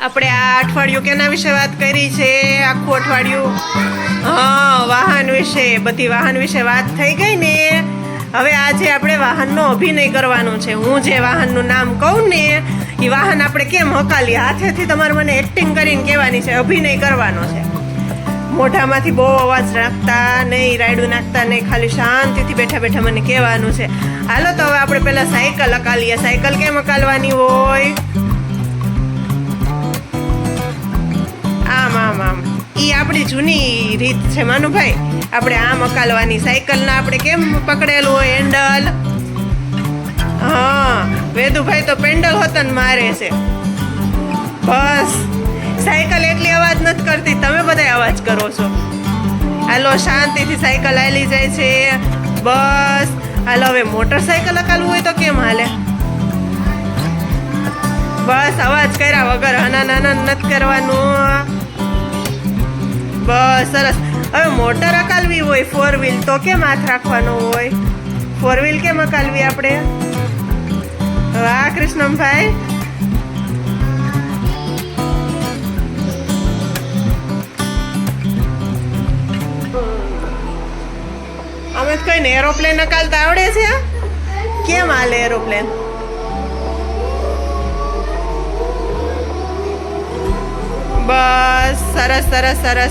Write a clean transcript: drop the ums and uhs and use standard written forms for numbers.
આપણે આ અઠવાડિયું કેના વિશે વાત કરી છે? આખું અઠવાડિયું હા વાહન વિશે, બધી વાહન વિશે વાત થઈ ગઈ ને. હવે આજે આપણે વાહનનો અભિનય કરવાનો છે. હું જે વાહનનું નામ કહું ને એ વાહન આપણે કેમ હકાલીએ, હાથેથી તમારે મને એક્ટિંગ કરીને કહેવાની છે, અભિનય કરવાનો છે. મોઢામાંથી બહુ અવાજ નાખતા નહીં, રાયડું નાખતા નહીં, ખાલી શાંતિથી બેઠા બેઠા મને કહેવાનું છે. હાલો તો હવે આપણે પહેલા સાયકલ હકાલીએ. સાયકલ કેમ હકાલવાની હોય? આમ આમ આમ. ઈ આપણી જૂની રીત છે માનુભાઈ. આપણે આમ હકાલવાની. સાયકલના આપણે કેમ પકડેલું હોય હેન્ડલ? હા, વેદુભાઈ તો પેન્ડલ હોતન મારે છે. બસ સાયકલ એટલી અવાજ નથી કરતી, તમે બધા અવાજ કરો છો. હાલો શાંતિથી સાયકલ હાલી જાય છે. બસ હાલો હવે મોટરસાયકલ હકાલવું હોય તો કેમ હાલે? બસ અવાજ કર્યા વગર હના નાના નથી કરવાનું. બસ સરસ. હવે મોટર હકાલવી હોય 4 વ્હીલ તો કેમ હાથ રાખવાનો હોય? 4 વ્હીલ કેમ હકાલવી આપણે? વાહ કૃષ્ણભાઈ. અમે કઈ ને એરોપ્લેન હકાલતા આવડે છે? કેમ હાલે એરોપ્લેન? બસ સરસ સરસ સરસ.